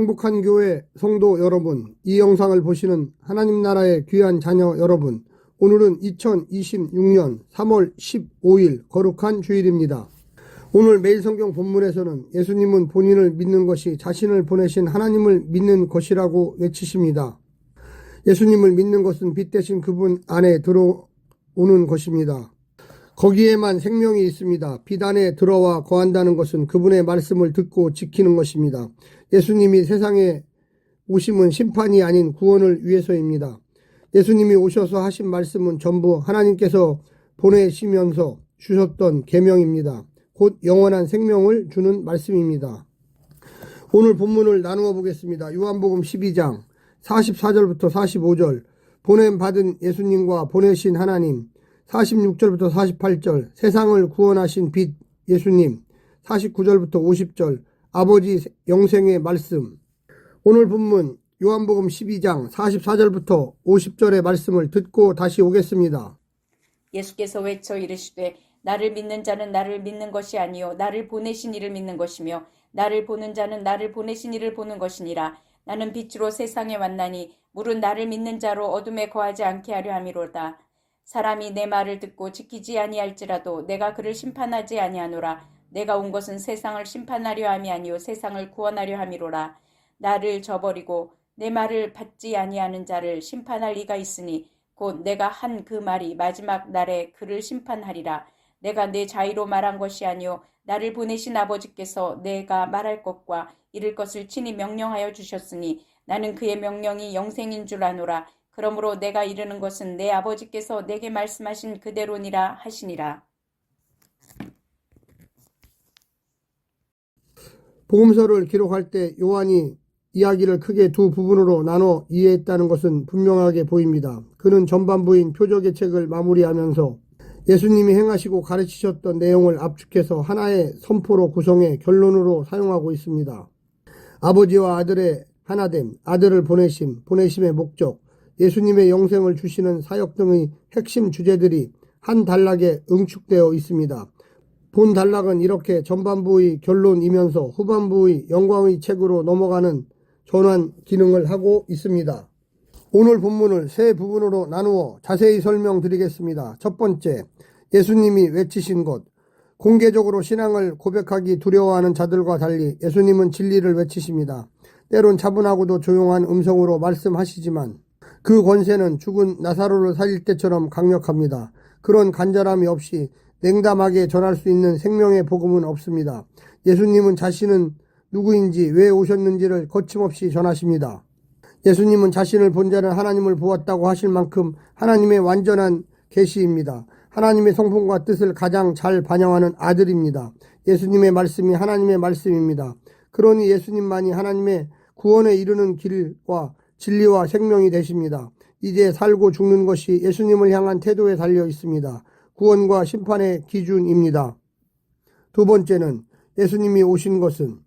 행복한 교회 성도 여러분, 이 영상을 보시는 하나님 나라의 귀한 자녀 여러분, 오늘은 2026년 3월 15일 거룩한 주일입니다. 오늘 매일 성경 본문에서는 예수님은 본인을 믿는 것이 자신을 보내신 하나님을 믿는 것이라고 외치십니다. 예수님을 믿는 것은 빛 대신 그분 안에 들어오는 것입니다. 거기에만 생명이 있습니다. 빛 안에 들어와 거한다는 것은 그분의 말씀을 듣고 지키는 것입니다. 예수님이 세상에 오심은 심판이 아닌 구원을 위해서입니다. 예수님이 오셔서 하신 말씀은 전부 하나님께서 보내시면서 주셨던 계명입니다. 곧 영원한 생명을 주는 말씀입니다. 오늘 본문을 나누어 보겠습니다. 요한복음 12장 44절부터 45절, 보냄받은 예수님과 보내신 하나님, 46절부터 48절, 세상을 구원하신 빛 예수님, 49절부터 50절, 아버지 영생의 말씀. 오늘 본문 요한복음 12장 44절부터 50절의 말씀을 듣고 다시 오겠습니다. 예수께서 외쳐 이르시되 나를 믿는 자는 나를 믿는 것이 아니요 나를 보내신 이를 믿는 것이며 나를 보는 자는 나를 보내신 이를 보는 것이니라. 나는 빛으로 세상에 왔나니 물은 나를 믿는 자로 어둠에 거하지 않게 하려 함이로다. 사람이 내 말을 듣고 지키지 아니할지라도 내가 그를 심판하지 아니하노라. 내가 온 것은 세상을 심판하려 함이 아니요 세상을 구원하려 함이로라. 나를 저버리고 내 말을 받지 아니하는 자를 심판할 리가 있으니 곧 내가 한 그 말이 마지막 날에 그를 심판하리라. 내가 내 자의로 말한 것이 아니요 나를 보내신 아버지께서 내가 말할 것과 이를 것을 친히 명령하여 주셨으니 나는 그의 명령이 영생인 줄 아노라. 그러므로 내가 이르는 것은 내 아버지께서 내게 말씀하신 그대로니라 하시니라. 복음서를 기록할 때 요한이 이야기를 크게 두 부분으로 나눠 이해했다는 것은 분명하게 보입니다. 그는 전반부인 표적의 책을 마무리하면서 예수님이 행하시고 가르치셨던 내용을 압축해서 하나의 선포로 구성해 결론으로 사용하고 있습니다. 아버지와 아들의 하나됨, 아들을 보내심, 보내심의 목적, 예수님의 영생을 주시는 사역 등의 핵심 주제들이 한 단락에 응축되어 있습니다. 본 단락은 이렇게 전반부의 결론이면서 후반부의 영광의 책으로 넘어가는 전환 기능을 하고 있습니다. 오늘 본문을 세 부분으로 나누어 자세히 설명드리겠습니다. 첫 번째, 예수님이 외치신 것. 공개적으로 신앙을 고백하기 두려워하는 자들과 달리 예수님은 진리를 외치십니다. 때론 차분하고도 조용한 음성으로 말씀하시지만 그 권세는 죽은 나사로를 살릴 때처럼 강력합니다. 그런 간절함이 없이 냉담하게 전할 수 있는 생명의 복음은 없습니다. 예수님은 자신은 누구인지 왜 오셨는지를 거침없이 전하십니다. 예수님은 자신을 본 자는 하나님을 보았다고 하실 만큼 하나님의 완전한 계시입니다. 하나님의 성품과 뜻을 가장 잘 반영하는 아들입니다. 예수님의 말씀이 하나님의 말씀입니다. 그러니 예수님만이 하나님의 구원에 이르는 길과 진리와 생명이 되십니다. 이제 살고 죽는 것이 예수님을 향한 태도에 달려 있습니다. 구원과 심판의 기준입니다. 두 번째는 예수님이 오신 것은,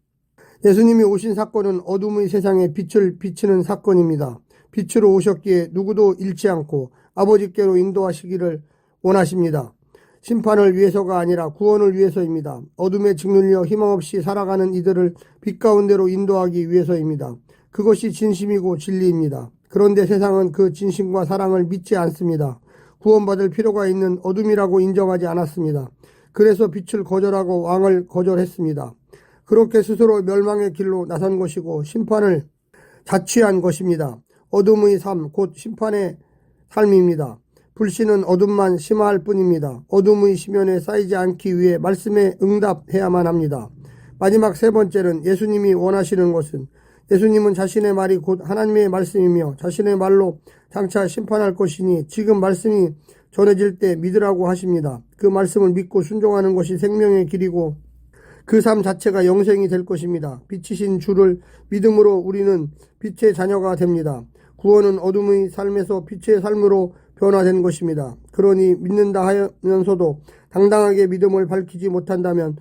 예수님이 오신 사건은 어둠의 세상에 빛을 비치는 사건입니다. 빛으로 오셨기에 누구도 잃지 않고 아버지께로 인도하시기를 원하십니다. 심판을 위해서가 아니라 구원을 위해서입니다. 어둠에 짓눌려 희망없이 살아가는 이들을 빛 가운데로 인도하기 위해서입니다. 그것이 진심이고 진리입니다. 그런데 세상은 그 진심과 사랑을 믿지 않습니다. 구원받을 필요가 있는 어둠이라고 인정하지 않았습니다. 그래서 빛을 거절하고 왕을 거절했습니다. 그렇게 스스로 멸망의 길로 나선 것이고 심판을 자취한 것입니다. 어둠의 삶, 곧 심판의 삶입니다. 불신은 어둠만 심화할 뿐입니다. 어둠의 심연에 쌓이지 않기 위해 말씀에 응답해야만 합니다. 마지막 세 번째는 예수님이 원하시는 것은, 예수님은 자신의 말이 곧 하나님의 말씀이며 자신의 말로 장차 심판할 것이니 지금 말씀이 전해질 때 믿으라고 하십니다. 그 말씀을 믿고 순종하는 것이 생명의 길이고 그 삶 자체가 영생이 될 것입니다. 빛이신 주를 믿음으로 우리는 빛의 자녀가 됩니다. 구원은 어둠의 삶에서 빛의 삶으로 변화된 것입니다. 그러니 믿는다 하면서도 당당하게 믿음을 밝히지 못한다면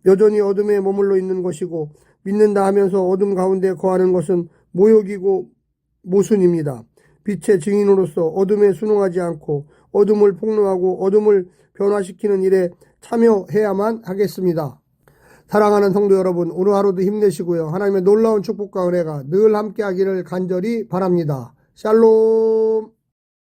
여전히 어둠에 머물러 있는 것이고, 믿는다 하면서 어둠 가운데 거하는 것은 모욕이고 모순입니다. 빛의 증인으로서 어둠에 순응하지 않고 어둠을 폭로하고 어둠을 변화시키는 일에 참여해야만 하겠습니다. 사랑하는 성도 여러분, 오늘 하루도 힘내시고요. 하나님의 놀라운 축복과 은혜가 늘 함께하기를 간절히 바랍니다. 샬롬.